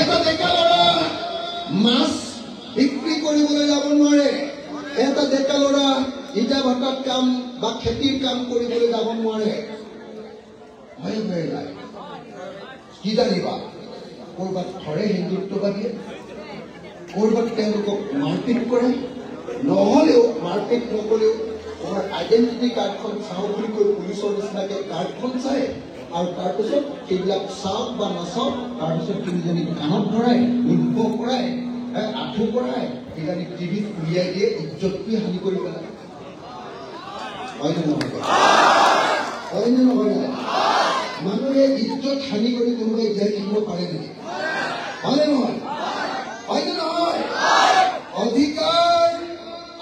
এটা ডেকা ল'ৰা মাছ বিক্ৰী কৰিবলৈ যাব নোৱাৰে, এটা ডেকা ল'ৰা ইটা ভাটাত কাম বা খেতিৰ কাম কৰিবলৈ যাব নোৱাৰে। ভয়ে ভয়ে যায়। কি জানিবা, ক'ৰবাত ধৰে হিন্দুত্ববাদীয়ে, ক'ৰবাত তেওঁলোকক মাৰপিট কৰে, নহ'লেও মাৰপিট নকলেও তোমাৰ আইডেণ্টিটি কাৰ্ডখন চাওঁ বুলি কৈ পুলিচৰ নিচিনাকৈ কাৰ্ডখন চায় আৰু তাৰপিছত সেইবিলাক চাওক বা নাচাওক, তাৰপিছত তিনিজনীক কাণত ভৰাই উদ্ভ কৰাই আঁঠু কৰাই সেইজনী টিভিত উলিয়াই দিয়ে, ইজ্জতটোৱে হানি কৰি পেলাই। হয়নে নহয়? হয়নে নহয়? মানুহে ইজ্জত হানি কৰি কোনোবাই জীয়াই থাকিব পাৰে নেকি? হয়নে নহয়? হয়নে নহয়? অধিকাৰ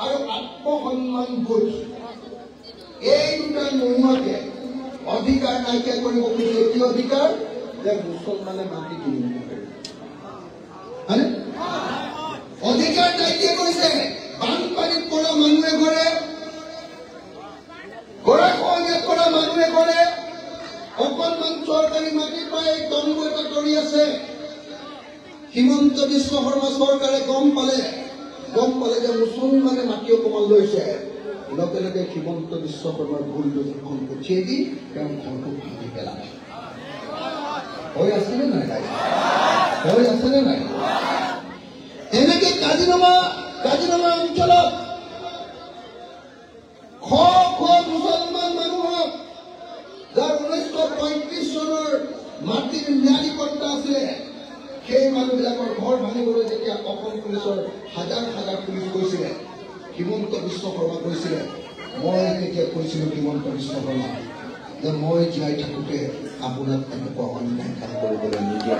আৰু আত্মসন্মান বোধ এই দুটা নোহোৱাকে অধিকাৰ নাইকিয়া কৰিব খুজিছে। কি অধিকাৰ? যে মুছলমানে মাটি কিনিব পাৰে। হয়নে? অধিকাৰ নাইকিয়া কৰিছে। বানপানীত পৰা মানুহে ঘৰে, গৰাখহনীয়াত পৰা মানুহে ঘৰে অকণমান চৰকাৰী মাটি পাই তম্বু এটা কৰি আছে। হিমন্ত বিশ্ব শৰ্মা চৰকাৰে গম পালে যে মুছলমানে মাটি অকণমান লৈছে, লগে লগে হিমন্ত বিশ্ব শৰ্মাৰ বুলডোজাৰখন পঠিয়াই দি তেওঁ ঘৰটো ভাঙি পেলালে। হৈ আছেনে নাই? হৈ আছেনে নাই? এনেকে কাজিৰঙা অঞ্চলত শ শ মুছলমান মানুহক যাৰ 1935 চনৰ মাটিৰ ন্যায় কৰ্তা আছিলে, সেই মানুহবিলাকৰ ঘৰ ভাঙিবলৈ যেতিয়া অসম পুলিচৰ হাজাৰ হাজাৰ পুলিচ গৈছিলে, হিমন্ত বিশ্ব শৰ্মা কৈছিলে, মই তেতিয়া কৈছিলোঁ হিমন্ত বিশ্ব শৰ্মা যে মই জীয়াই থাকোঁতে আপোনাক এনেকুৱা অন্যায় কাম কৰিবলৈ নিদিয়ে।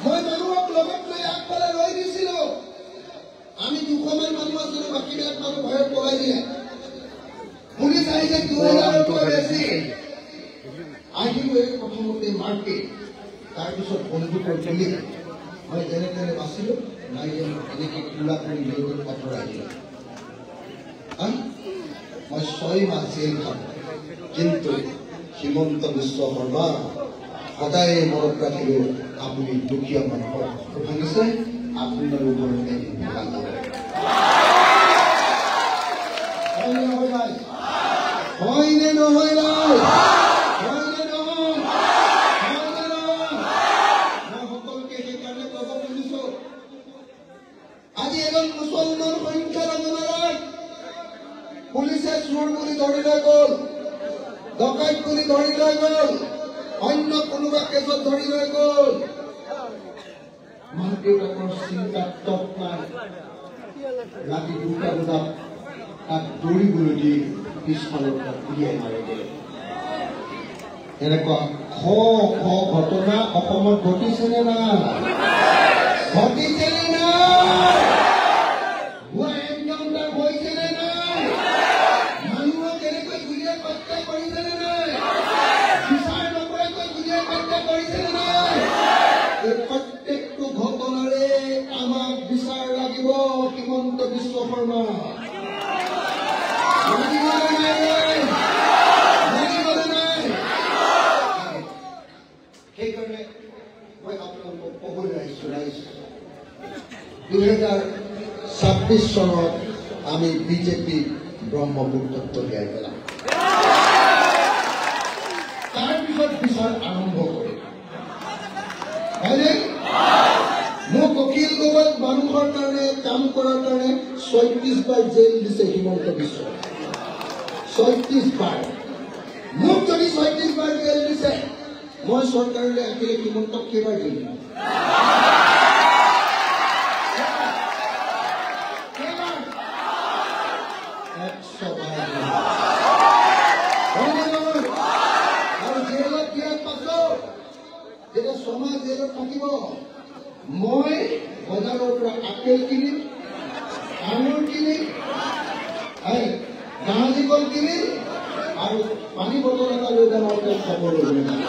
মই মানুহক লগত লৈ আগফালে ৰৈ দিছিলোঁ। আমি 200মান মানুহ আছিলোঁ, বাকীবিলাক মানুহ ভয়ত পলাই দিলে। পুলিচ আহিছে 2000তকৈ বেছি। আহিলে প্ৰথমতে মাৰপিট, তাৰপিছত বন্দুকৰ গুলী। মই যেনে তেনে বাচিলোঁ, নাই যেন এনেকৈ কোলা কৰি লৈ আঁতৰাই দিলোঁ। মই 6 মাহ জেল খালোঁ, কিন্তু হিমন্ত বিশ্ব শৰ্মা সদায় মনত ৰাখিলোঁ, আপুনি দুখীয়া মানুহৰ ঘৰ ভাঙিছে, আপোনালোকৰ এদিন ভাঙিব। হয়নে নহয় নাই? হয়নে নহয় নাই? হয়নে নহয়? হয়নে নহয়? মই সকলোকে সেইকাৰণে ক'ব খুজিছোঁ, আজি এজন মুছলমান সংখ্যা ৰমনাৰাক পুলিচে চোৰ বুলি ধৰি লৈ গ'ল, ডকাইত বুলি ধৰি লৈ গ'ল, অন্য কোনোবা কেছত ধৰি লৈ গ'ল। মাক দেউতাকৰ চিন্তাত তপ নাই। ৰাতি 2টা বজাত তাক দৌৰিবলৈ দি পিছফালৰ পৰা উলিয়াই মাৰি দিলে। এনেকুৱা শ শ ঘটনা অসমত ঘটিছেনে নাই? ঘটিছেনে নাই? ভুৱা এনকাউণ্টাৰ হৈছেনে নাই? মানুহক কেনেকৈ গুলীয়াই হত্যা কৰিছেনে নাই? বিচাৰ নকৰাকৈ গুলীয়াই হত্যা কৰিছেনে নাই? এই প্ৰত্যেকটো ঘটনাৰে আমাক বিচাৰ লাগিব। হিমন্ত বিশ্ব শৰ্মা সেইকাৰণে মই আপোনালোকক ক'বলৈ আহিছোঁ, 2026 চনত আমি বিজেপি ব্ৰহ্মপুত্ৰত উলিয়াই পেলাম। তাৰপিছত বিচাৰ আৰম্ভ কৰিম। হয়নে? মোক অখিল গগৈক মানুহৰ কাৰণে কাম কৰাৰ কাৰণে 36 বাৰ জেল দিছে হিমন্ত বিশ্ব। 36 বাৰ। মোক যদি 36 বাৰ জেল দিছে, মই চৰকাৰলৈ আহিলে হিমন্তক কেইবাৰ জেল দিম? আৰু জেলত দিয়াৰ পাছত যেতিয়া 6 মাহ জেলত থাকিব, মই বজাৰৰ পৰা আপেল কিনিম, আঙুৰ কিনিম, জাহাজী কল কিনিম আৰু পানী বটল এটা লৈ যাম আৰু তেওঁ খাবলৈ লৈ যাম।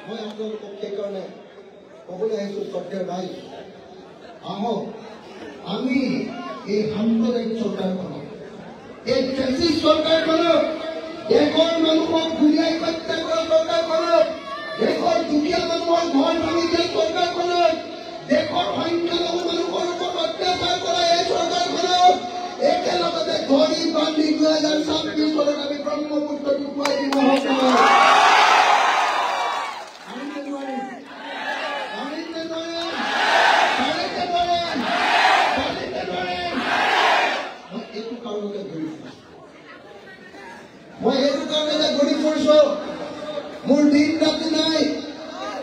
মই আপোনালোকক সেইকাৰণে ক'বলৈ আহিছোঁ, শ্ৰদ্ধেয় ৰাইজ, আহক আমি এই সাম্প্ৰদায়িক চৰকাৰখনক, এই ফেচিষ্ট চৰকাৰখনক, দেশৰ মানুহক গুলিয়াই হত্যা কৰা চৰকাৰখনক, দেশৰ দুখীয়া মানুহৰ ঘৰ ভাঙি দিয়া চৰকাৰখনক, দেশৰ সংখ্যালঘু মানুহৰ ওপৰত অত্যাচাৰ কৰা এই চৰকাৰখনক একেলগতে ধৰি বান্ধি 2026 চনত আমি ব্ৰহ্মপুত্ৰ ডুবুৱাই দিব মই এইটো কাৰণে ঘূৰি ফুৰিছো, মোৰ দিন ৰাতি নাই,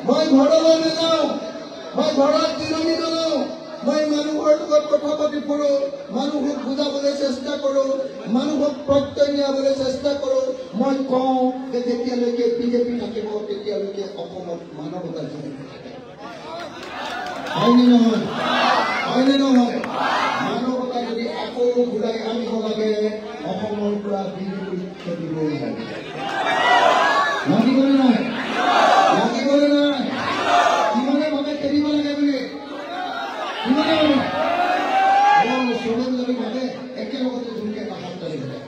মই ঘৰলৈ নাযাওঁ, মই ঘৰত জিৰণি নলওঁ, মই মানুহৰ লগত কথা পাতি ফুৰো, মানুহক বুজাবলৈ চেষ্টা কৰো, মানুহক প্ৰত্যয় নিয়াবলৈ চেষ্টা কৰো। মই কওঁ যে যেতিয়ালৈকে বিজেপি থাকিব তেতিয়ালৈকে অসমত মানৱতা জীয়াই থাকে। হয়নে নহয়? হয়নে নহয়? মানৱতা যদি আকৌ ঘূৰাই আনিব লাগে অসমৰ পৰা বিজেপি খেদিবই লাগে। লাগিবনে নাই? লাগিবনে নাই? কিমানে ভাবে খেদিব লাগে বুলি? কিমানে ভাবে? চবেই যদি ভাবে একেলগতে যোনকে কাষত তালি থাকে।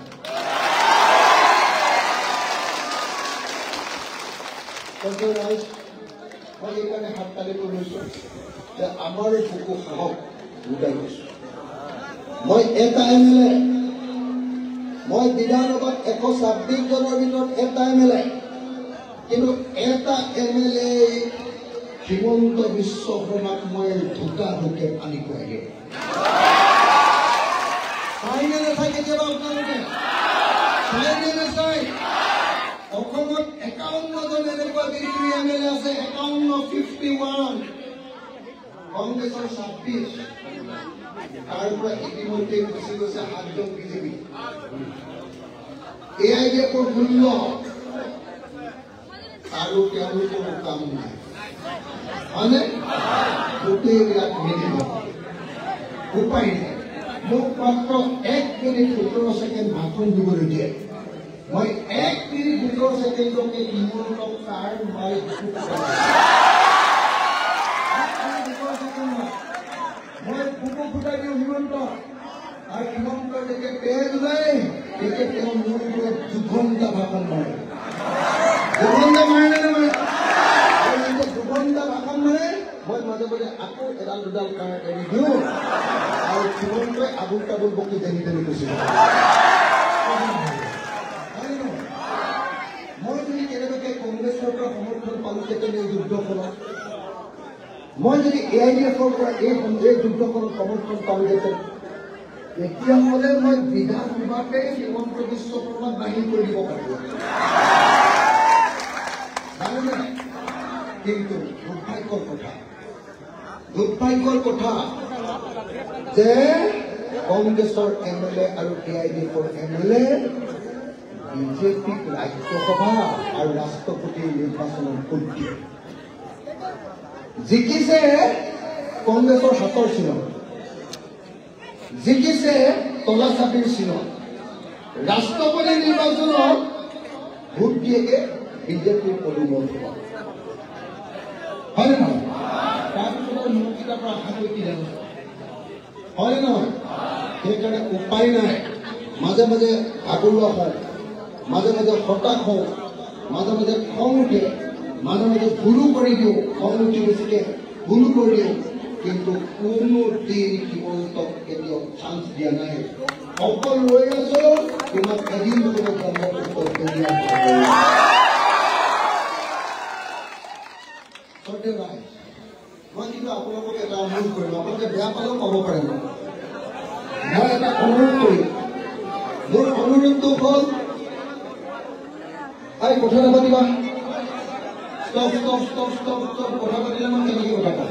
মই এইকাৰণে হাত তালিব লৈছো যে আমাৰ বুকু সাহস গোটাই গৈছো। মই এটা MLA, মই বিধানসভাত 126 জনৰ ভিতৰত এটা MLA, কিন্তু এটা MLA হিমন্ত বিশ্ব শৰ্মাক মই ধোকে পানী খুৱাই দিওঁ। চাইনে নাচাই কেতিয়াবা আপোনালোকে? চাইনে নাচাই? অসমত 51 জন এনেকুৱা বিজেপি MLA আছে, 51 কংগ্ৰেছৰ 26, তাৰ পৰা ইতিমধ্যে গুচি গৈছে 7 জন বিজেপি। AIDFৰ 16 আৰু তেওঁলোকৰ কাম নাই, মানে গোটেইবিলাক মিলিব উপায় নাই। মোক মাত্ৰ 1 মিনিট 17 ছেকেণ্ড ভাষণ দিবলৈ দিয়ে, মই 1 মিনিট 17 ছেকেণ্ডকে হিমন্তক তাৰ মাৰি মই বুকু ফুটাই দিওঁ হিমন্ত, আৰু হিমন্তৰ যেতিয়া তেজ ওলায় তেতিয়া তেওঁ মোৰ ওপৰত 2 ঘণ্টা ভাষণ মাৰে। 2 ঘণ্টা মাৰে নে নামাৰে? আৰু যেতিয়া 2 ঘণ্টা ভাষণ মাৰে মই মাজে মাজে আকৌ এডাল দুডাল কাঁড় এৰি দিওঁ, আৰু হিমন্তই আবুল তাবুল বকি টেনি টেনি গুচি যায়। মই যদি কেনেবাকৈ কংগ্ৰেছৰ পৰা সমৰ্থন পালোহেঁতেন এই যুদ্ধখনত, মই যদি AIDFৰ পৰা এই যুদ্ধখনত সমৰ্থন পালোহেঁতেন, তেতিয়াহ'লে মই বিধানসভাতে হিমন্ত বিশ্ব শৰ্মাক বাহিৰ কৰি দিব পাৰিলোঁ। কিন্তু দুৰ্ভাগ্যৰ কথা যে কংগ্ৰেছৰ MLA আৰু AIDFৰ MLA বিজেপিক ৰাজ্যসভা আৰু ৰাষ্ট্ৰপতিৰ নিৰ্বাচনত ভোট দিয়ে। জিকিছে কংগ্ৰেছৰ হাতৰ চিনত, জিকিছে তলা চাপিৰ চিনত, ৰাষ্ট্ৰপতি নিৰ্বাচনত ভোট দিয়েগে বিজেপিৰ পদুমৰ সভা। হয় নে নহয়? তাৰপিছত মন্ত্ৰীৰ পৰা আশা কৰি কি জানো? হয় নে নহয়? সেইকাৰণে উপায় নাই, মাজে মাজে ভাগৰুৱা হওঁ, মাজে মাজে হতাশ হওঁ, মাজে মাজে খং উঠে, মাজে মাজে ভুলো কৰি দিওঁ, খং উঠি বেছিকে ভুলো কৰি দিওঁ, কিন্তু কোনো দিন হিমন্তক কেতিয়াও চান্স দিয়া নাই। অকল ৰৈ আছো তোমাক এদিন কোনো মই কিন্তু আপোনালোকক এটা অনুৰোধ কৰিম, আপোনালোকে বেয়া পালেও ক'ব পাৰে। মই এটা অনুৰোধ কৰিম, মোৰ অনুৰোধটো হ'ল কথা নাপাতিবা, stop stop stop stop stop. কথা পাতিলে মই কেনেকৈ কথা কওঁ?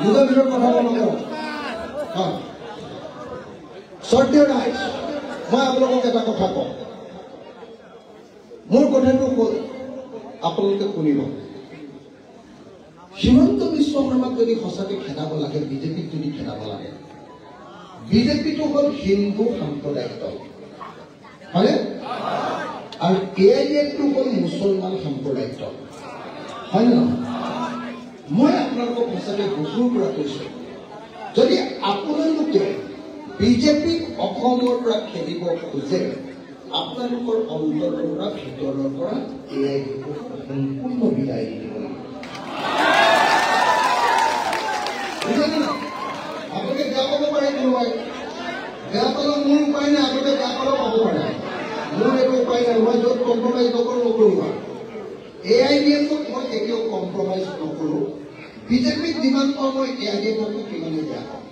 নিজৰ ভিতৰত কথা ক'ব নকওঁ। শ্ৰদ্ধেয় ৰাইজ, মই আপোনালোকক এটা কথা কওঁ, মোৰ কথাটো হ'ল আপোনালোকে শুনিব। হিমন্ত বিশ্ব শৰ্মাক যদি সঁচাকৈ খেদাব লাগে, বিজেপিক যদি খেদাব লাগে, বিজেপিটো হ'ল হিন্দু সাম্প্ৰদায়িক দল, হয়নে? আৰু AIDFটো হ'ল মুছলমান সাম্প্ৰদায়িক দল, হয় নে নহয়? মই আপোনালোকক সঁচাকৈ গধুৰ পৰা কৈছো, যদি আপোনালোকে বিজেপি অসমৰ পৰা খেলিব খোজে আপোনালোকৰ অন্তৰৰ পৰা ভিতৰৰ পৰা এয়াই সম্পূৰ্ণ বিদায় দি দিব লাগিব। আপোনালোকে বেয়া পাব পাৰে কোনোবাই, বেয়া পালে মোৰ উপায় নাই, আপোনালোকে বেয়া পালেও পাব পাৰে, মোৰ একো উপায় নাই, মই য'ত কম্প্ৰমাইজ নকৰোঁ। AIDFক মই কেতিয়াও কম্প্ৰমাইজ নকৰোঁ। বিজেপিক যিমান পাওঁ মই AIDFক সিমানেই বেয়া পাওঁ।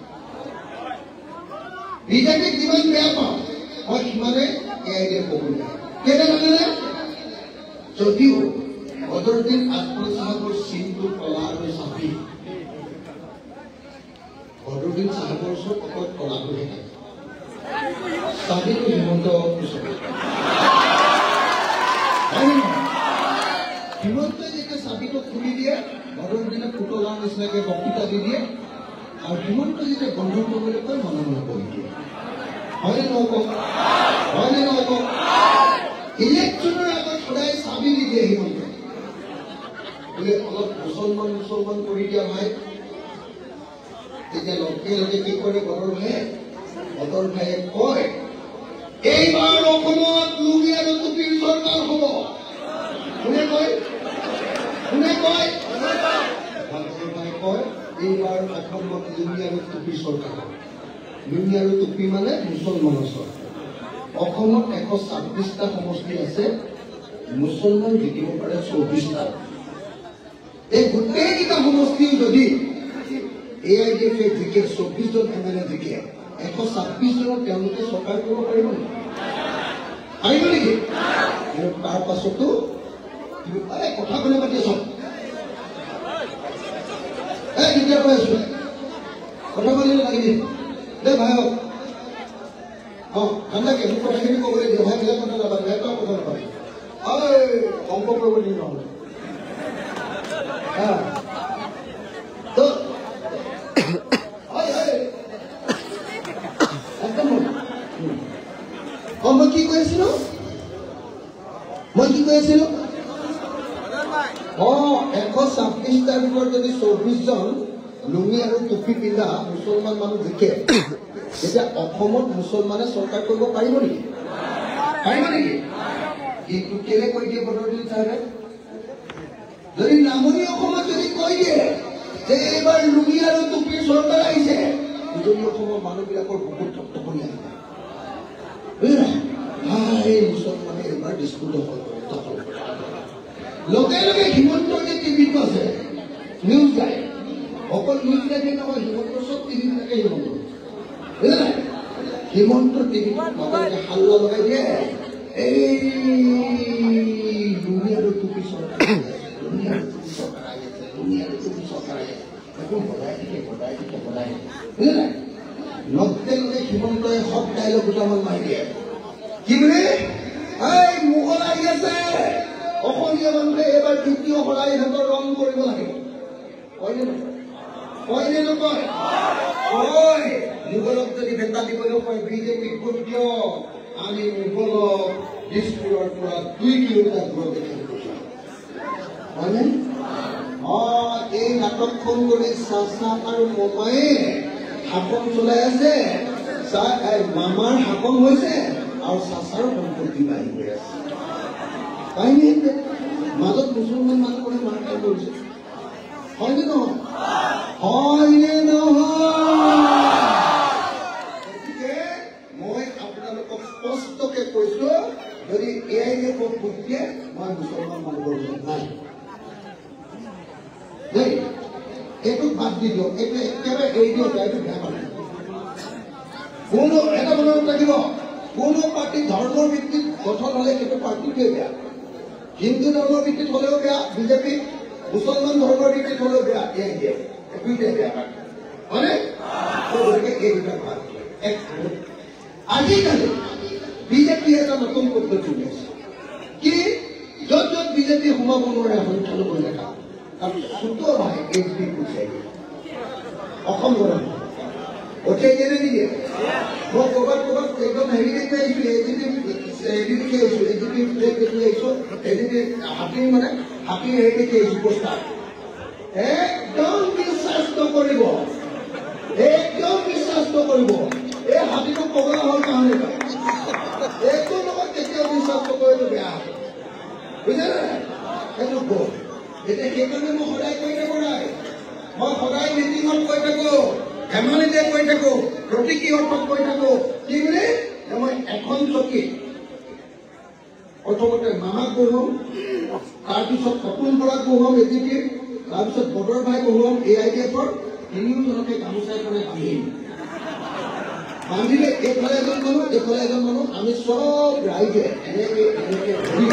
বিজেপিক যিমান বেয়া পাওঁ মই সিমানে AIDFক বেয়া পাওঁ। কেলে জানেনে? যদিও বদৰুদ্দিন আজমল চাহাবৰ চিনটো কলা আৰু চাফি, বদৰুদ্দিন চাহাবৰ ওচৰত অকল কলাটো থাকে, চাফিটো হিমন্ত ওচৰত। হিমন্তই যেতিয়া চাবিটো খুলি দিয়ে, বদৰুদ্দিনে পুতলাৰ নিচিনাকৈ বক্তৃতা দি দিয়ে, আৰু হিমন্ত যেতিয়া বন্ধ কৰিবলৈ কয় মনে মনে কৰি দিয়ে। হয়নে নহ'ব? হয়নে নহ'ব? ইলেকশ্যনৰ আগত সদায় চাবি দি দিয়ে হিমন্ত, বোলে অলপ মুছলমান কৰি দিয়া ভাই। তেতিয়া লগে লগে কি কৰে বদৰ ভাইয়ে কয়, এইবাৰ অসমত লুঙি আৰু টুপিৰ চৰকাৰ হ'ব। কোনে কয়? এইবাৰ অসমত লুঙি আৰু টুপিৰ চৰকাৰ হ'ব। লুঙি আৰু টুপি মানে মুছলমানৰ চৰকাৰ। অসমত 126টা সমষ্টি আছে, মুছলমান জিকিব পাৰে 24টা। এই গোটেইকেইটা সমষ্টিও যদি AIDF জিকে, 24জন MLA জিকে, 126 জনক তেওঁলোকে চৰকাৰ কৰিব পাৰিব নেকি? পাৰিব নেকি? তাৰ পাছতো কথা কোনে পাতি আছ? কেতিয়া কৈ আছো কথা পাতিলে লাগি দে ভাই। ঠাণ্ডাকে মোক কথাখিনি ক'বলৈ দিয়ে ভাই, বেলেগ কথা নাপাতে, এটা কথা নাপাতে। অংক কৰিব দিম নহ'লে মই কি কৈ আছিলো? 126টাৰ ভিতৰত যদি 24জন লুঙি আৰু টুপি পিন্ধা মুছলমান মানুহ জিকে, তেতিয়া অসমত মুছলমানে চৰকাৰ কৰিব পাৰিব নেকি? কিন্তু কেলে কৈ দিয়ে বদৰুদ্দিন চাহাবে? যদি নামনি অসমত যদি কৈ দিয়ে যে এইবাৰ লুঙি আৰু টুপিৰ চৰকাৰ আহিছে, উজনি অসমৰ মানুহবিলাকৰ বহুত টকটকনি আহিব। মুছলমানে এইবাৰ ডিস্পুট দখল কৰে। লগে লগে হিমন্তৰ যে টিভিটো আছে, নিউজ যায়, অকল নিউজ লাগে নহয়, হিমন্তৰ চব টিভিবিলাকে হিমন্ত, বুজিলে নাই? হিমন্তৰ টিভিত লগে হাল্লা লগাই দিয়ে, এই লুঙি আৰু টুপি চৰকাৰ আহি আছে, একো বজাই থাকে, বুজিলে নাই? লগে লগে হিমন্তই হক ডাইলগ দুটামান মাৰি দিয়ে, কি বোলে? এই মোগল আহি আছে, অসমীয়া মানুহে এইবাৰ দ্বিতীয় শৰাই সিহঁতৰ ৰং কৰিব লাগিব। কয়নে নকয়? মোগলক যদি ভেটা দিবলৈ কয়, বিজেপিক ভোট দিয়, আমি মোগলক দিছপুৰৰ পৰা 2 কিলোমিটাৰ দূৰত দেখিব। হয়নে? এই নাটকখন কৰি চাচা আৰু মোমায়ে শাসন চলাই আছে। মামাৰ শাসন হৈছে আৰু চাচাৰো সম্পত্তি বাঢ়ি গৈ আছে। মাজত মুছলমান মানুহবোৰে মাৰ খাই কৰিছে। হয়নে নহয়? গতিকে মই আপোনালোকক স্পষ্টকে কৈছো, যদি AIDFক ভোট দিয়ে, মই মুছলমান মানুহৰ লগত নাই। এইটো বাদ দি দিয়ক, এইটো একেবাৰে এৰি দিয়ক, এইটো বেয়া পালে। কোনো এটা মনত ৰাখিব, কোনো পাৰ্টি ধৰ্মৰ ভিত্তিত গঠন হলে সেইটো পাৰ্টিটোৱে বেয়া। হিন্দু ধৰ্মৰ ভিত্তিত হলেও বেয়া বিজেপি, মুছলমান ধৰ্মৰ ভিত্তিত হলেও বেয়া AIDF, দুইটাই বেয়া পাৰ্টি। হয়নে? গতিকে এই দুটা ভাল। আজিকালি বিজেপি এটা নতুন পদ্ধতি উলিয়াইছে, কি য'ত য'ত বিজেপি সোমাব নোৱাৰে সংখ্যালঘু এলেকা, চুত ভাই HP পঠিয়াই দিয়ে। অসম গণন পঠিয়াই দিয়ে নে নিদিয়ে? মই ক'ৰবাত একদম হেৰি দেখি আহিছো, হাতী হেৰি দেখি আহিছো পোষ্টাৰ। একদম বিশ্বাস নকৰিব, এই হাতীটো পগলা হ'ল কাহানি একো লগত কেতিয়াও বিশ্বাস নকৰিলে বেয়া হ'ব বুজিলে নাই সেইটো গ'ল এতিয়া সেইকাৰণে মই সদায় কৈ থাকোঁ নাই মই সদায় মিটিঙত কৈ থাকোঁ ধেমালিতে কৈ থাকোঁ প্ৰতীকী অৰ্থত কৈ থাকোঁ কি বুলি মই এখন চকী প্ৰথমতে মামাক বহুৱাম তাৰপিছত সপোন বৰাক বহুৱাম এজিপিৰ তাৰপিছত বদৰ ভাই বহুৱাম AIDF-ৰ তিনিওজনকে গামোচাখনে বান্ধিম বান্ধিলে এইফালে এজন মানুহ আমি চব ৰাইজে এনেকে ধৰি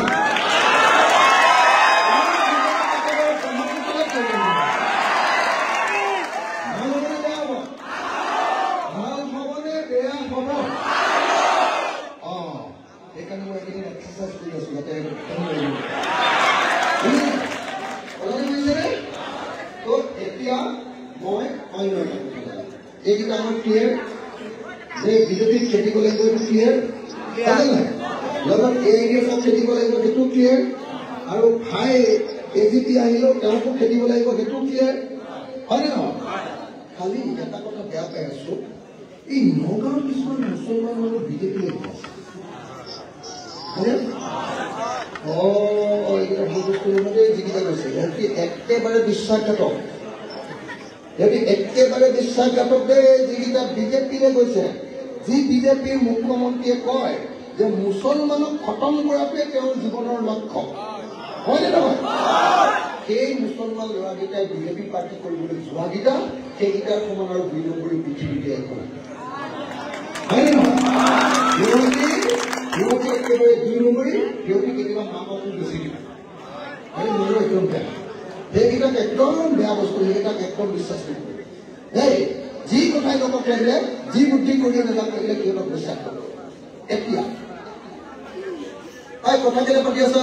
সেইকাৰণে মই এইকেইদিন এক্সাৰচাইজ কৰি আছো যাতে এতিয়া মই অন্য এইকেইটা আমাৰ ক্লিয়াৰ যে বিজেপিক খেদিব লাগিব এইটো ক্লিয়াৰ লগত AIDF খেদিব লাগিব সেইটো ক্লিয়াৰ আৰু ভাই AGP আহিলেও তেওঁকো খেদিব লাগিব সেইটো ক্লিয়াৰ হয়নে নহয় খালি এটা কথা বেয়া পাই আছো এই নগাঁৱৰ কিছুমান মুছলমান মানুহ বিজেপি লাগি আছে এইকেইটা ভাল বস্তু যিকেইটা কৈছে সিহঁতি একেবাৰে বিশ্বাসঘাতক দেই যিকেইটা বিজেপিৰে গৈছে যি বিজেপিৰ মুখ্যমন্ত্ৰীয়ে কয় যে মুছলমানক খতম কৰাটোৱে তেওঁৰ জীৱনৰ লক্ষ্য হয়নে নহয় সেই মুছলমান ল'ৰাকেইটাই বিজেপি পাৰ্টি কৰিবলৈ যোৱাকেইটা সেইকেইটাৰ সমান আৰু 2 নম্বৰী পৃথিৱীতে একো হয়নে নহয় সিহঁতি একেবাৰে 2 নম্বৰী সিহঁতি কেতিয়াবা মামকো বেছি দিব মোৰো একদম বেয়া সেইকেইটাক একদম বেয়া বস্তু সেইকেইটাক একদম বিশ্বাস কৰিব দেই যি কথাই লগত লাগিলে যি বুদ্ধি কৰি নাজান লাগিলে সিহঁতক বিশ্বাস কৰিব এতিয়া তাই কথাকেইটা পাতি আছা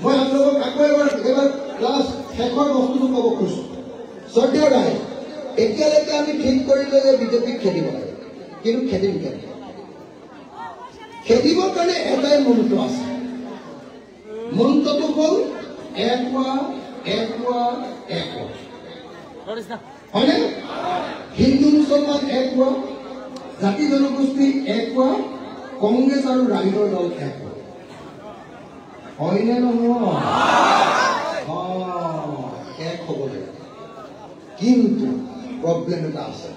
মই আপোনালোকক আকৌ এবাৰ লাষ্ট শেষৰ বস্তুটো ক'ব খুজিছোঁ শ্ৰদ্ধেয় ৰাইজ এতিয়ালৈকে আমি ঠিক কৰিলো যে বিজেপিক খেদিব লাগে কিন্তু খেদিম কেনেকৈ খেদিবৰ কাৰণে এটাই মন্ত্ৰ আছে মন্ত্ৰটো হ'ল এক হয়নে হিন্দু মুছলমান এক হোৱা জাতি জনগোষ্ঠী এক হোৱা কংগ্ৰেছ আৰু ৰাইজৰ দল এক হোৱা হয়নে নহয় এক হ'ব লাগে কিন্তু প্ৰব্লেম এটা আছে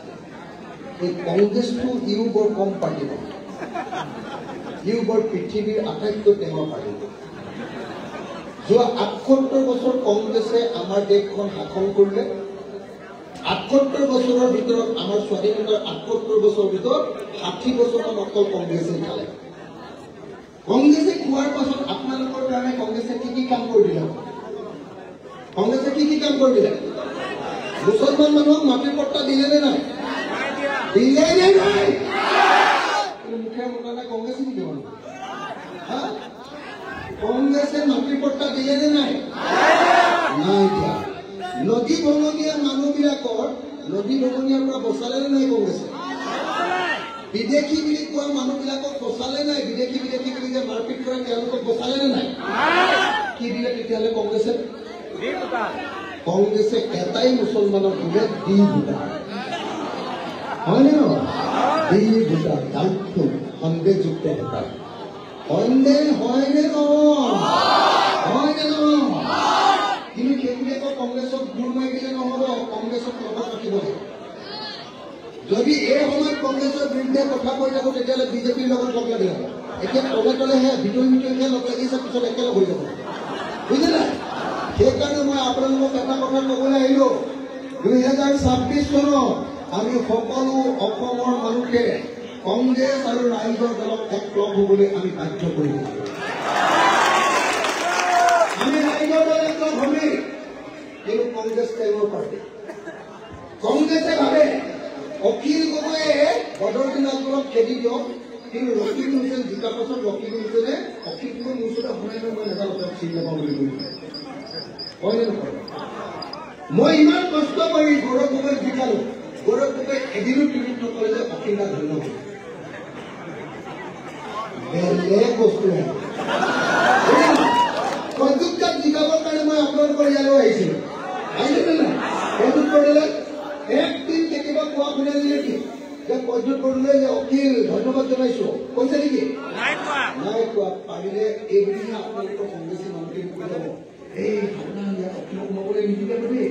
এই কংগ্ৰেছটো ইও বৰ কম পাৰ্টি নহয় ইও বৰ পৃথিৱীৰ আটাইতকৈ টেঙৰ পাৰ্টি যোৱা ৭৮ বছৰ কংগ্ৰেছে আমাৰ দেশখন শাসন কৰিলে ৭৮ বছৰৰ ভিতৰত আমাৰ স্বাধীনতাৰ ৭৮ বছৰৰ ভিতৰত ৬০ বছৰমান অকল কংগ্ৰেছে খালে কংগ্ৰেছে খোৱাৰ পাছত আপোনালোকৰ কাৰণে কংগ্ৰেছে কি কাম কৰি দিলে কংগ্ৰেছে কি কাম কৰি দিলে মুছলমান মানুহক মাটিৰ পট্টা দিলে নে নাই দিলে নে নাই মুখে মতালে কংগ্ৰেছে কি দিব কংগ্ৰেছে মাটিৰ পট্টা দিলে নে নাই নাই দিয়া নদী ভঙনীয়া মানুহবিলাকৰ নদী ভঙনীয়াৰ পৰা বচালে নে নাই কংগ্ৰেছে বিদেশী বুলি কোৱা মানুহবিলাকক বচালে নাই বিদেশী বুলি যে মাৰপিট কৰে তেওঁলোকক বচালে নে নাই কি দিলে তেতিয়াহ'লে কংগ্ৰেছে এটাই মুছলমানক দিলে দি ভোটাৰ হয়নে নহয় দি ভোটাৰ ডাউটফুল সন্দেহযুক্ত ভোটাৰ সন্দেহ হয়নে নহয় কিন্তু সেইবিলাকক কংগ্ৰেছক দূৰ মাৰি দিলে নহ'ব কংগ্ৰেছক লগত ৰাখিব লাগিব যদি এই সময়ত কংগ্ৰেছৰ বিৰুদ্ধে কথা কৈ থাকো তেতিয়াহ'লে বিজেপিৰ লগত লগ লাগি হ'ব এতিয়া তলেহে ভিতৰিহে লগ লাগিছে পিছত একেলগ হৈ যাব বুজিলে নাই সেইকাৰণে মই আপোনালোকক এটা কথা ক'বলৈ আহিলো 2026 চনত আমি সকলো অসমৰ মানুহে কংগ্ৰেছ আৰু ৰাইজৰ দলক একলগ হ'বলৈ আমি বাধ্য কৰিব আমি ৰাইজৰ দল একলগ হ'মেই কিন্তু কংগ্ৰেছ টেঙৰ পাৰ্টি কংগ্ৰেছে ভাবে অখিল গগৈয়ে বদৰ দিনাজনক খেদি দিয়ক কিন্তু ৰকিবুল হুছেইন জিকাৰ পাছত ৰকিবুল হুছেইনে অখিলটোৰ মোৰ ওচৰতে শুনাই মই নাজানো তেওঁক চিনি নাপাওঁ বুলি কৈছে হয়নে নহয় মই ইমান কষ্ট কৰি গৌৰৱ গগৈক জিকালো গৌৰৱ গগৈ এদিনো টুইট নকৰে যে অখিল দা ধন্যবাদ বেলেগ বস্তু প্ৰযুক্তাক জিকাবৰ কাৰণে মই আপোনালোকৰ ইয়ালৈ আহিছিলোঁ আহিছিলে নাই প্ৰযুক্ত দিলে একদিন কেতিয়াবা কোৱা শুনাই দিলে কি যে প্ৰদ্যুৎ বৰদলৈ যে অখিল ধন্যবাদ জনাইছো কৈছে নেকি? নাই কোৱা। পাৰিলে এইবুলিহে আপোনালোকৰ কংগ্ৰেছী মন্ত্ৰী কৈ যাব, এই ভাওনা ইয়াত অখিলক সোমাবলৈ নিদিলে বুলি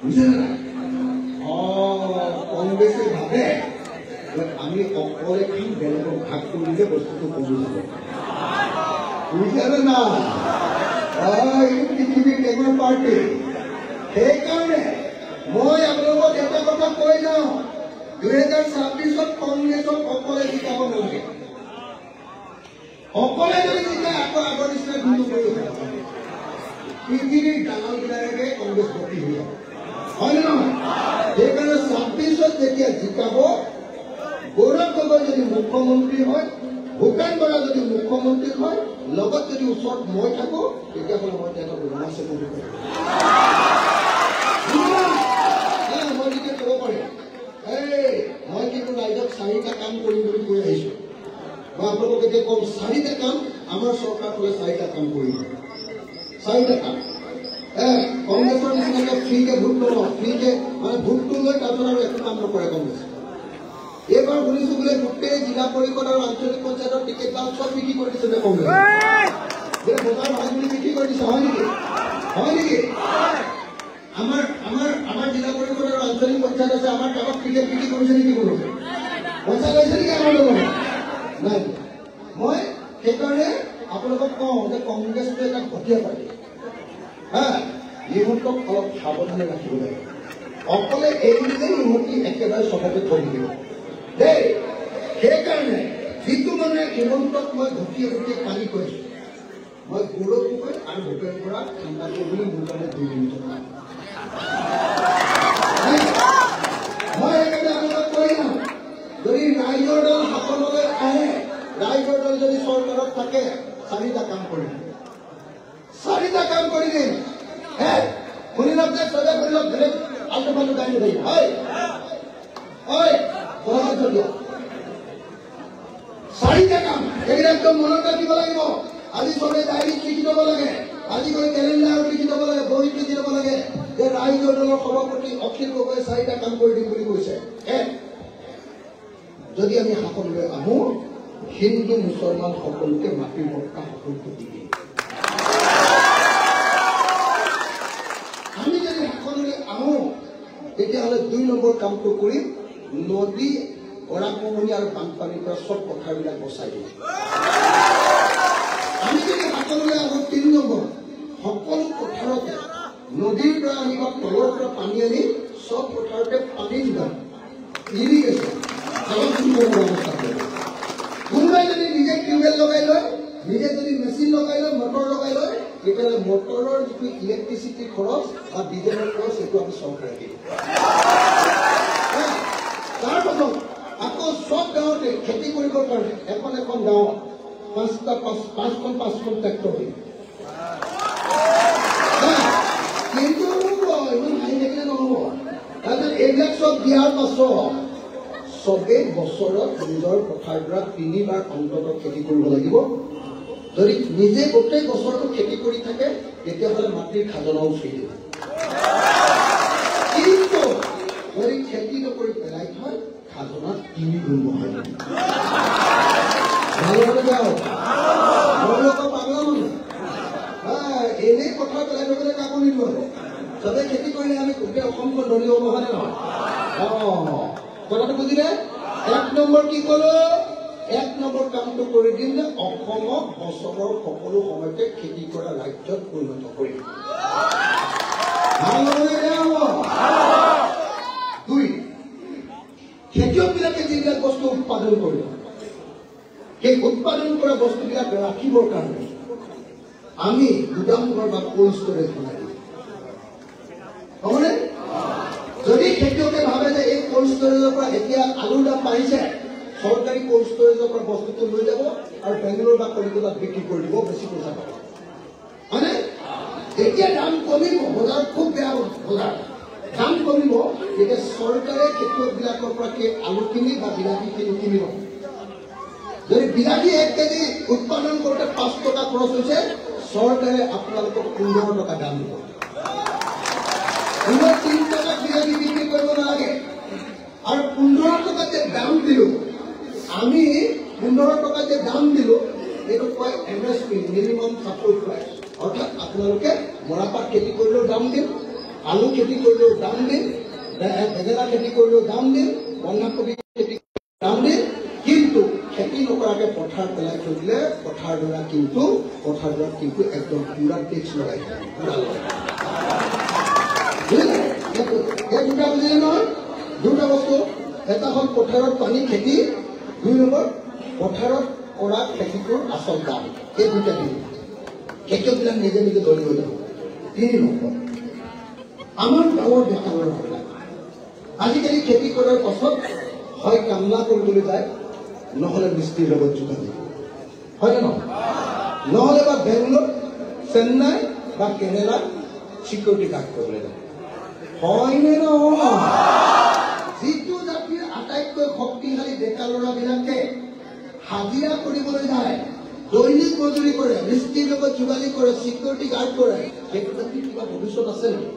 বুজিছে নে নাই? কংগ্ৰেছে ভাবে আমি অকলে খাম, বেলেগক ভাগ কৰিলে বস্তুটো কমি যাব। বুজিছে না? পৃথিৱীৰ টেঙৰ পাৰ্টি। সেইকাৰণে মই আপোনালোকক এটা কথা কৈ যাওঁ, 2026 কংগ্ৰেছক অকলে জিকাব নালাগে। অকলে যদি জিকাই আকৌ আগৰ নিচিনা গুৰু কৰিব পৃথিৱীৰ দালালবিলাকে কংগ্ৰেছ ভৰ্তি হৈ যাব, হয় নে নহয়? সেইকাৰণে 26 যেতিয়া জিকাব, গৌৰৱ গগৈ যদি মুখ্যমন্ত্ৰী হয়, ভূপেন বৰা যদি মুখ্যমন্ত্ৰী হয়, লগত যদি ওচৰত মই থাকো, তেতিয়াহ'লে মই তেওঁলোকক ৰোমাঞ্চ কৰি কৰিম। মই যেতিয়া ক'ব পাৰিম, মই কিন্তু ৰাইজক 4টা কাম কৰিম বুলি কৈ আহিছো। মই আপোনালোকক এতিয়া কম, 4টা কাম আমাৰ চৰকাৰ ফালে 4টা কাম কৰিম। 4টা কাম। কংগ্ৰেছৰ নিচিনাকে ফ্ৰীকে ভোট নলওঁ, ফ্ৰীকে মানে ভোটটো লৈ তাৰপিছত আৰু একো কাম নকৰে কংগ্ৰেছ। এইবাৰ শুনিছো বোলে গোটেই জিলা পৰিষদ আৰু আঞ্চলিক পঞ্চায়তৰ টিকেট দাম চব বিক্ৰী কৰি দিছে কংগ্ৰেছ। বজাৰ ভাগ বুলি বিক্ৰী কৰি দিছে, হয় নেকি? হয় নেকি? আমাৰ জিলা পৰিষদ আৰু আঞ্চলিক পঞ্চায়ত আছে, আমাৰ কামত টিকেট বিক্ৰী কৰিছে নেকি? কোনোৱে পইচা লৈছে নেকি আমাৰ লগত? নাই। মই সেইকাৰণে আপোনালোকক কওঁ যে কংগ্ৰেছটো এটা ঘটীয়া পাৰ্টি। ইহঁতক অলপ সাৱধানে ৰাখিব লাগে। অকলে এৰি দিলে ইহঁতি একেবাৰে চবতে থৈ দিব দেই। সেইকাৰণে যিটো মানে হিমন্তক মই ঘটিয়ে ঘটিয়ে কালি কৈছো, মই গৌৰৱ গগৈ আৰু ভূপেন বৰাক ঠাণ্ডা কৰিবলৈ মোৰ কাৰণে 2 মিনিট মই সেইকাৰণে আপোনালোকক কৈ যাওঁ, যদি ৰাইজৰ দল শাসনলৈ আহে, ৰাইজৰ দল যদি চৰকাৰত থাকে, 4টা কাম কৰি দিম। 4টা কাম কৰি দিম। শুনি লওক যে চবে শুনি লওক, বেলেগ আল্টু ফাল্টু গাড়ী নধৰিব। দিয়ক 4টা কাম, এইকেইটা একদম মনত ৰাখিব লাগিব। আজি চবে ডায়েৰীত লিখি ল'ব লাগে, আজি গৈ কেলেণ্ডাৰত লিখি ল'ব লাগে, বহীত লিখি ল'ব লাগে যে ৰাইজৰ দলৰ সভাপতি অখিল গগৈয়ে 4টা কাম কৰি দিম বুলি কৈছে। যদি আমি শাসনলৈ আহো, হিন্দু মুছলমান সকলোকে মাটিৰ মক্কা সকলোকে দি দিম। আমি যদি শাসনলৈ আহো, তেতিয়াহ'লে 2 নম্বৰ কামটো কৰিম, নদী গৰাখহনীয়া আৰু বানপানীৰ পৰা চব পথাৰবিলাক বচাই দিম। আমি যদি শাসনলৈ আহো, 3 নম্বৰ, সকলো পথাৰতে নদীৰ পৰা আনি বা তলৰ পৰা পানী আনি চব পথাৰতে পানী যোগান, ইৰিগেশ্যন ব্যৱস্থা কৰিব। কোনোবাই যদি নিজে টিউবৱেল লগাই লয়, নিজে যদি মেচিন লগাই লয়, মটৰ লগাই লয়, তেতিয়াহ'লে মটৰৰ যিটো ইলেক্ট্ৰিচিটি খৰচ বা ডিজেলৰ খৰচ, সেইটো আমি চৰকাৰে দিম। তাৰপাছত আকৌ চব গাঁৱতে খেতি কৰিবৰ কাৰণে এখন গাঁৱত 5খন ট্ৰেক্টৰ দিম। কিন্তু ইমান হাঁহি থাকিলে নহ'ব। তাৰপিছত এইবিলাক চব দিয়াৰ পাছত চবেই বছৰত নিজৰ পথাৰডৰা 3বাৰ অন্ততঃ খেতি কৰিব লাগিব। যদি নিজে গোটেই বছৰটো খেতি কৰি থাকে, তেতিয়াহ'লে মাটিৰ খাজনাও ফ্ৰী দিব। কিন্তু যদি খেতি নকৰি পেলাই থয়, খাজনা 3 গুণ বঢ়াই দিব। পাগলা মানুহ এনেই পথাৰ পেলাই থৈ গ'লে কাকো নিদিব। চবে খেতি কৰিলে আমি গোটেই অসমখন ধনী হ'ব, হয়নে নহয়? কথাটো বুজিলে? 1 নম্বৰ কি ক'লো? 1 নম্বৰ কামটো কৰি দিম যে অসমক বছৰৰ সকলো সময়তে খেতি কৰা ৰাজ্যত পৰিণত কৰিম। ভাল হ'বনে বেয়া হ'ব? 2, খেতিয়কবিলাকে যিবিলাক বস্তু উৎপাদন কৰিব, সেই উৎপাদন কৰা বস্তুবিলাক ৰাখিবৰ কাৰণে আমি গুদামঘৰ বা কোল্ড ষ্টৰেজ বনাই দিম। হ'বনে? যদি খেতিয়কে ভাবে যে এই কোল্ড ষ্টৰেজৰ পৰা এতিয়া আলুৰ দাম বাঢ়িছে, চৰকাৰী কোল্ড ষ্টৰেজৰ পৰা বস্তুটো লৈ যাব আৰু বেংগলোৰ বা কলিকতাত বিক্ৰী কৰি দিব, বেছি পইচা পাব। হয়নে? যেতিয়া দাম কমিব, বজাৰত খুব বেয়া বজাৰ, দাম কমিব, তেতিয়া চৰকাৰে খেতিয়কবিলাকৰ পৰা আলুখিনি বা বিলাহীখিনি কিনিব। যদি বিলাহী 1 কেজি উৎপাদন কৰোঁতে 5 টকা খৰচ হৈছে, চৰকাৰে আপোনালোকক 15 টকা দাম দিব। 3 টকা বিলাহী বিক্ৰী কৰিব নালাগে আৰু 15 টকা যে দাম দিলো আমি 15 টকা যে দাম দিলো এইটো কয় এমএসপি মিনিমাম সাপোর্ট প্ৰাইচ অৰ্থাৎ আপোনালোকে মৰাপাট খেতি কৰিলেও দাম দিম আলু খেতি কৰিলেও দাম দিম বেঙেনা খেতি কৰিলেও দাম দিম বন্ধাকবি খেতি দাম দিম কিন্তু খেতি নকৰাকে পথাৰ পেলাই থৈ দিলে পথাৰডৰা কিন্তু একদম পুৰা টেক্স লগাই পুৰা দুটা বুজিলে নহয় দুটা বস্তু এটা হ'ল পথাৰত পানী খেতি 2 নম্বৰ পথাৰত কৰা খেতিটোৰ আচল দাম এই দুটা দিন খেতিয়কবিলাক নিজে নিজে ধৰি হৈ যাব 3 নম্বৰ আমাৰ গাঁৱৰ বেকাৰবিলাক আজিকালি খেতি কৰাৰ পাছত হয় কামলা কৰিবলৈ যায় নহলে মিস্ত্ৰীৰ লগত যোগাযোগ হয় ন নহলে বা বেংগলোৰ চেন্নাই বা কেৰেলা সিকিউৰিটি গাৰ্ড কৰিবলৈ যায় হয়নে নহয় যিটো জাতিৰ আটাইতকৈ শক্তিশালী ডেকা ল'ৰাবিলাকে হাজিৰা কৰিবলৈ যায় দৈনিক মজুৰি কৰে মিস্ত্ৰীৰ লগত যোগাযোগ কৰে সিকিউৰিটি গাৰ্ড কৰে সেইটো জাতিৰ কিবা ভৱিষ্যত আছে নেকি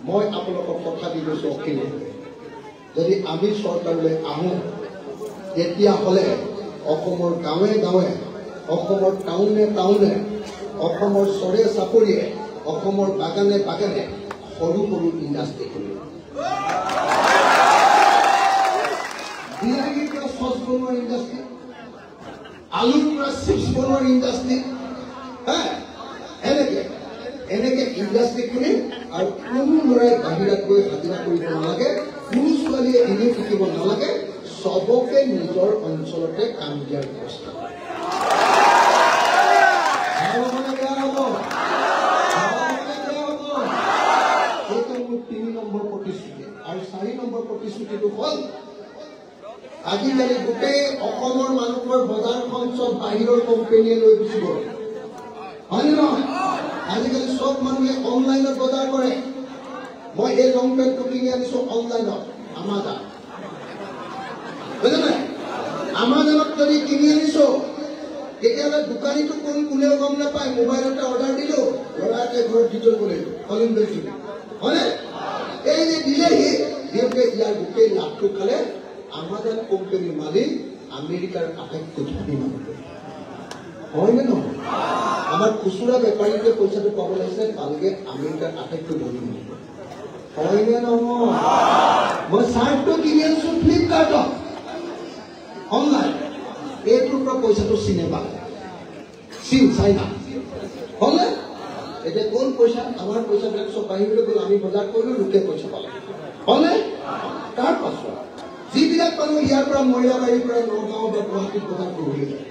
মই আপোনালোকক কথা দি গৈছো অখিল যদি আমি চৰকাৰলৈ আহোঁ তেতিয়াহ'লে অসমৰ গাঁৱে গাঁৱে অসমৰ টাউনে টাউনে অসমৰ চৰে চাপৰিয়ে অসমৰ বাগানে বাগানে সৰু সৰু ইণ্ডাষ্ট্ৰী খুলিব বিলাহীৰ পৰা চচ বনোৱাৰ ইণ্ডাষ্ট্ৰী আলুৰ পৰা চিপছ বনোৱাৰ ইণ্ডাষ্ট্ৰী এনেকে ইণ্ডাষ্ট্ৰী খুলি আৰু কোনো ল'ৰাই বাহিৰত গৈ হাজিৰা কৰিব নালাগে কোনো ছোৱালীয়ে এনেই শিকিব নালাগে সবকে নিজৰ অঞ্চলতে কাম দিয়াৰ ব্যৱস্থা এইটো মোৰ 3 নম্বৰ প্ৰতিশ্ৰুতি আৰু 4 নম্বৰ প্ৰতিশ্ৰুতিটো হ'ল আজিকালি গোটেই অসমৰ মানুহৰ বজাৰখন চব বাহিৰৰ কোম্পানীয়ে লৈ গুচি গ'ল হয়নে নহয় আজিকালি সব মানুহে অনলাইনত বজাৰ কৰে মই এই লং পেণ্টটো কিনি আনিছো অনলাইনত আমাজন বুজিলে আমাজনত যদি কিনি আনিছো তেতিয়াহ'লে দোকানীটো কোন কোনেও গম নাপায় মোবাইলতে অৰ্ডাৰ দিলো ল'ৰাকে ঘৰত দি থৈ গ'লে কলিং বেছি হয়নে এই যে দিলেহি সিহঁতে ইয়াৰ গোটেই লাভটো খালে আমাজন কোম্পানীৰ মালিক আমেৰিকাৰ আটাইতকৈ ধনী মানুহ হয়নে নহয় আমাৰ খুচুৰা বেপাৰীকে পইচাটো পাব লাগিছে পালগে আমেৰিকাৰ আটাইতকৈ ধনী মানুহ হয়নে নহয় মই চাৰ্টটো কিনি আনিছো ফ্লিপকাৰ্টত অনলাইন এইটোৰ পৰা পইচাটো চীনে পালে চীন চাইনা হলে এতিয়া কোন পইচা আমাৰ পইচাবিলাক চব বাহিৰলৈ গ'ল আমি বজাৰ কৰিলো লোকে পইচা পালে হলে তাৰ পাছত যিবিলাক মানুহ ইয়াৰ পৰা মৰিয়াবাৰীৰ পৰা নগাঁও বা গুৱাহাটীত বজাৰ কৰিবলৈ যায়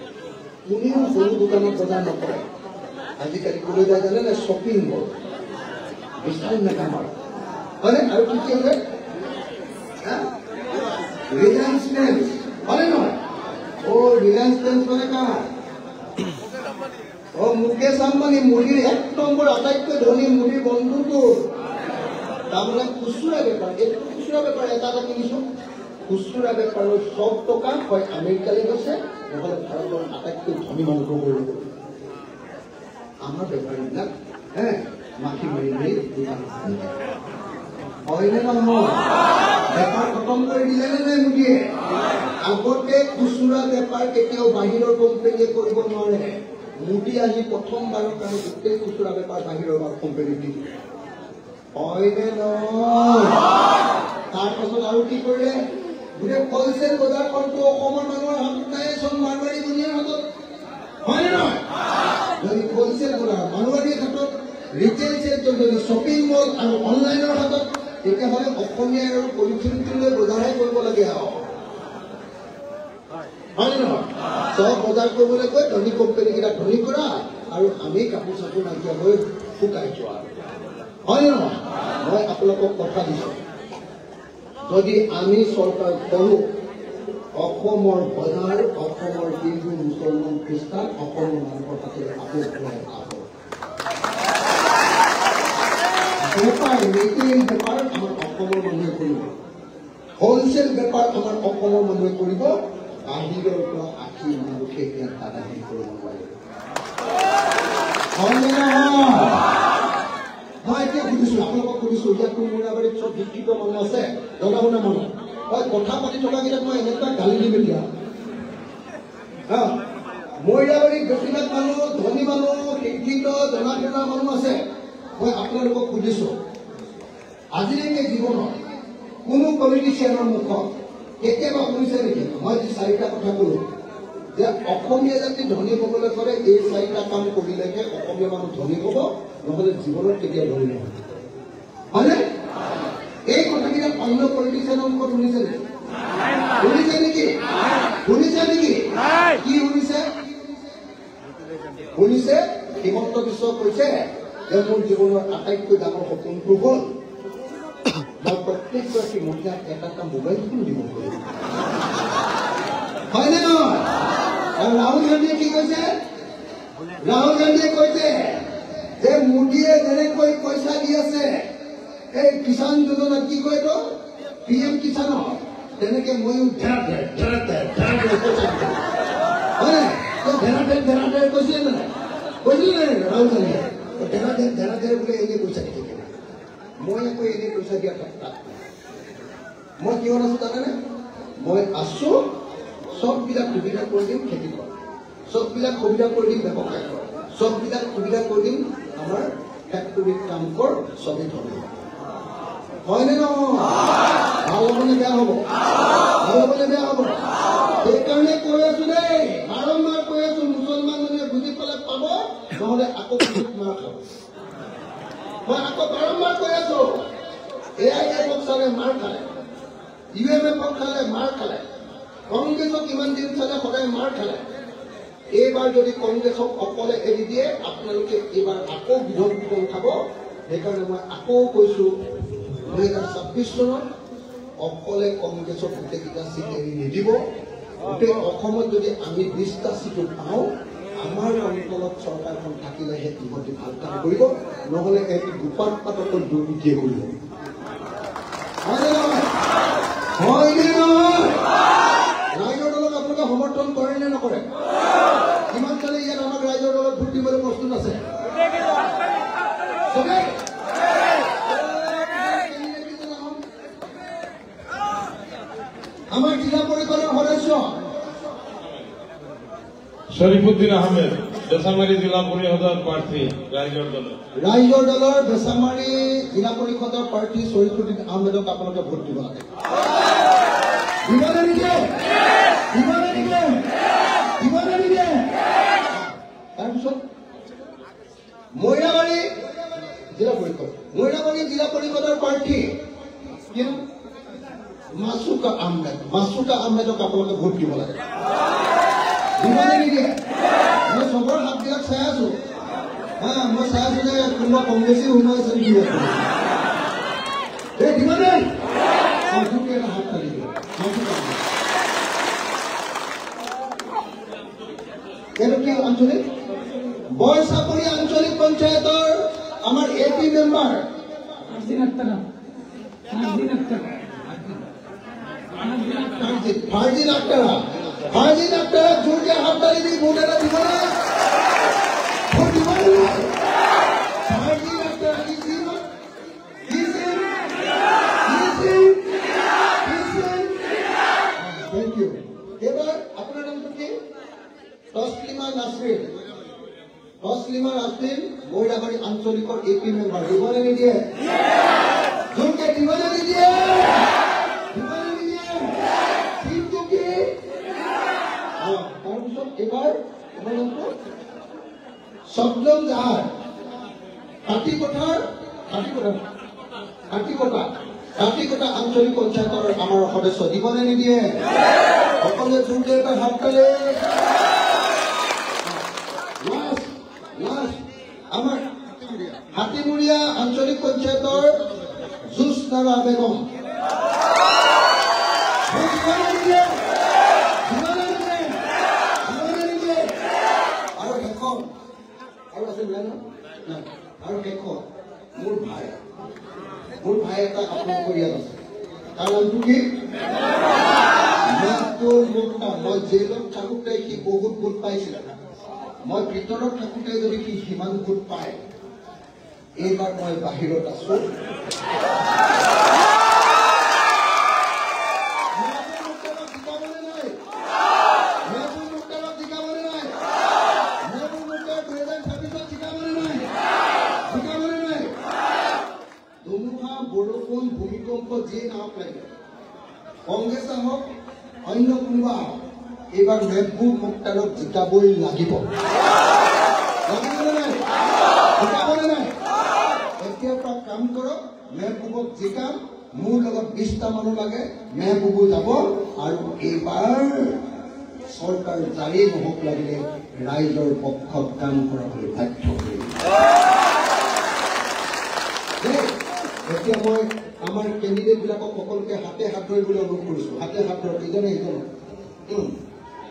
কোনেও সৰু দোকানত বজাৰ নকৰে আজিকালি ক'লৈ যায় জানে নে শ্বপিং মল বিশাল মেগামাৰ্ট হয়নে আৰু কি কি আছে ৰিলায়েন্স মেন্স হয়নে নহয় ৰিলায়েন্স মেন্স মানে কাৰ মুকেশ আম্বানী মুড়িৰ 1 নম্বৰ আটাইতকৈ ধনী মুড়িৰ বন্ধুটো তাৰমানে খুচুৰা বেপাৰ এইটো খুচুৰা বেপাৰ এটা কিনিছো খুচুৰা বেপাৰৰ সব টকা হয় আমেৰিকালৈ গৈছে নহ'লে ভাৰতৰ আটাইতকৈ ধনী মানুহক কৰিব আমাৰ বেপাৰীবিলাক মাখি মাৰি মাৰি দোকান হয়নে নহয় বেপাৰ খতম কৰি দিলে নে নাই মোদীয়ে আগতে খুচুৰা বেপাৰ কেতিয়াও বাহিৰৰ কোম্পানীয়ে কৰিব নোৱাৰে মোদী আহি প্ৰথমবাৰৰ কাৰণে গোটেই খুচুৰা বেপাৰ বাহিৰৰ কোম্পানী দি হয়নে নহয় তাৰ পাছত আৰু কি কৰিলে গোটেই হলচেল বজাৰখনটো অসমৰ মানুহৰ হাতত নাই চব মাৰোৱাৰী দুনিয়াৰ হাতত হয়নে নহয় যদি হলচেল বজাৰ মাৰোৱাৰীৰ হাতত ৰিটেইল চেল যদি শ্বপিং মল আৰু অনলাইনৰ হাতত তেতিয়াহ'লে অসমীয়া আৰু পলিথিনটোলৈ বজাৰহে কৰিব লাগে আৰু হয়নে নহয় চব বজাৰ কৰিবলৈ গৈ ধনী কোম্পানীকেইটা ধনী কৰা আৰু আমি কাপোৰ চাপোৰ নাইকিয়া হৈ শুকাই যোৱা হয়নে নহয় মই আপোনালোকক কথা দিছোঁ যদি আমি চৰকাৰ কৰোঁ অসমৰ বজাৰ অসমৰ হিন্দু মুছলমান খ্ৰীষ্টান অসমৰ মানুহৰ তাতে আকৌ ঘূৰাই পাব বেপাৰ ৰিটেইল বেপাৰ আমাৰ অসমৰ মানুহে কৰিব হলচেল বেপাৰ আমাৰ অসমৰ মানুহে কৰিব বাহিৰৰ পৰা আহি মানুহে ইয়াত দাদাগিৰি কৰিব নোৱাৰিব হয়নে নহয় মই এতিয়া সুধিছো আপোনালোকক সুধিছো ইয়াত কোন মৰিয়াবাৰীত চব শিক্ষিত মানুহ আছে জনা শুনা মানুহ কথা পাতি থকা কেইটাক মই এনেকুৱা গালি দিম এতিয়া মহিলাবাৰীত বেছিভাগ মানুহ ধনী মানুহ শিক্ষিত জনা শুনা মানুহ আছে মই আপোনালোকক সুধিছো আজিলৈকে জীৱনত কোনো পলিটিচিয়ানৰ মুখত কেতিয়াবা শুনিছে নেকি মই যি 4টা কথা কলো যে অসমীয়া জাতি ধনী হ'বলৈ কৰে এই 4টা কাম কৰিলেহে অসমীয়া মানুহ ধনী হ'ব নহ'লে জীৱনত কেতিয়াও ধনী নহয় হয়নে এই কথাকেইটা অন্য পলিটিচিয়ানৰ মুখত শুনিছে নেকি শুনিছে নেকি কি শুনিছে হিমন্ত বিশ্ব কৈছে যে মোৰ জীৱনৰ আটাইতকৈ ডাঙৰ সপোনটো হ'ল মই প্ৰত্যেকগৰাকী মহিলাক এটা মোবাইল ফোন দিব পাৰিম হয়নে নহয় আৰু ৰাহুল গান্ধীয়ে কি কৈছে ৰাহুল গান্ধীয়ে কৈছে যে মোদীয়ে যেনেকৈ পইচা দি আছে এই কিষাণ যোজনা কি কয় তো PM কিষাণৰ তেনেকে ময়ো ধেৰাধেৰ কৈছিলে নাই ৰাহুল গান্ধীয়ে ধেৰাধেৰ বোলে এনে পইচা দি থাকে মই আকৌ এনে পইচা দিয়া তাত মই কিহত আছো জানেনে মই আছো সববিলাক সুবিধা কৰি দিম খেতি কৰা সববিলাক সুবিধা কৰি দিম ব্যৱসায় কৰা সববিলাক সুবিধা কৰি দিম আমাৰ ফেক্টৰীত কাম কৰ চবেই ধৰিব হয়নে নহয় ভাল হ'বনে বেয়া হ'ব সেইকাৰণে কৈ আছো দেই বাৰম্বাৰ কৈ আছো মুছলমান মানুহে বুজি পালে পাব নহ'লে আকৌ মাৰ খাব মই আকৌ বাৰম্বাৰ কৈ আছো AIF চালে মাৰ খালে UMF খালে মাৰ খালে কংগ্ৰেছক ইমান দিন চালে সদায় মাৰ খালে এইবাৰ যদি কংগ্ৰেছক অকলে এৰি দিয়ে আপোনালোকে এইবাৰ আকৌ বিধন খাব সেইকাৰণে মই আকৌ কৈছো 2026 চনত অকলে কংগ্ৰেছক গোটেইকেইটা চিট এৰি নিদিব গোটেই অসমত যদি আমি 20টা চিটো পাওঁ আমাৰ অঞ্চলত চৰকাৰখন থাকিলেহে ইহঁতে ভাল কাম কৰিব নহ'লে এটি দুপাত পাতকৈ দুৰ্নীতিয়ে কৰিব হয়নে নহয় ৰাইজৰ দলক আপোনালোকে সমৰ্থন কৰে নে নকৰে কিমান কালি ইয়াত আমাক ৰাইজৰ দলত ভোট দিবলৈ প্ৰস্তুত আছে আমার জিলা পরিষদের সদস্য শরীফুদ্দিন আহমেদ বেসামারি জিলা পরিষদের প্রার্থী রাইজর দলের বেসামারি জিলা পরিষদের প্রার্থী শরীফুদ্দিন আহমেদক আপনাকে ভোট দিব লাগে তাৰপিছত মইনাবাৰী জিলা পৰিষদৰ প্ৰাৰ্থী মাসুকা আহমেদক আপোনালোকে ভোট দিব লাগে নিদিয়ে মই চবৰ হাতবিলাক চাই আছো মই চাই আছো যে কোনোবা কংগ্ৰেছী সোমাই আছে নেকি এটা হাত কালি দিব এইটো কি আঞ্চলিক বৰচাপৰি আঞ্চলিক পঞ্চায়তৰ আমাৰ AP মেম্বাৰ ফারজিন আক্তারা জোরকে হাত তালি দিয়ে ভোট এটা দিব না ফারজিন আক্তারা থ্যাংক ইউ এবার আপনার নামটা কি তসলিমা নাসরিন মহিলাবাড়ি আঞ্চলিকৰ AP মেম্বাৰ দিবনে নিদিয়ে জোৰকে দিবনে নিদিয়ে এবাৰ সবলম জাহাৰ কাটিকটা আঞ্চলিক পঞ্চায়তৰ আমাৰ সদস্য দিবনে নিদিয়ে সকলোৱে জোৰকে এটা হাত তালে আমাৰ হাতীমুৰীয়া আঞ্চলিক পঞ্চায়তৰ জুছনাৰা বেগম আৰু শেষত মোৰ ভাই এটা আপোনালোকৰ ইয়াত আছে তাৰ নামটো কি মই জেলত থাকোঁতে সি বহুত ভোট পাইছিল মই ভিতৰত থাকোঁতে যদি সি সিমান ভোট পায় এইবাৰ মই বাহিৰত আছো কংগ্ৰেছ হওক অন্য কোনোবা এইবাৰ মেহবুব মুখতাৰক জিকাবই লাগিব। লাগিবনে নাই? জিকাবনে নাই? এতিয়াৰ পৰা কাম কৰক, মেহবুবক জিকাম। মোৰ লগত 20টা মানুহ লাগে, মেহবুবো যাব আৰু এইবাৰ চৰকাৰ জাৰি নহওক লাগিলে ৰাইজৰ পক্ষত কাম কৰাবলৈ বাধ্য কৰিম। এতিয়া মই আমাৰ কেণ্ডিডেট বিলাকক সকলোকে হাতে হাত ধৰিবলৈ অনুৰোধ কৰিছো। হাতে হাত ধৰক,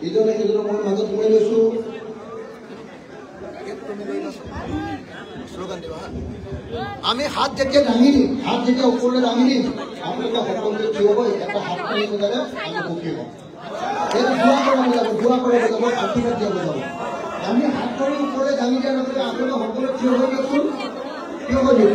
ইজনে সিজনক মই মাজত সোমাই লৈছো। আমি হাত যেতিয়া দাঙি দিম, হাত যেতিয়া ওপৰলৈ দাঙি দিম, আপোনালোকে সকলোকে থিয় হৈ এটা হাত টানি পেলালে আমি সুখী হ'ম। এইটো দোৱা কৰিব যাব, দোৱা কৰিব যাব, আশীৰ্বাদ দিব যাব। আমি হাত ধৰি ওপৰলৈ দাঙি দিয়াৰ লগে লগে আপোনালোকে সকলোৱে থিয় হৈ দিয়কচোন, থিয় হৈ দিয়ক।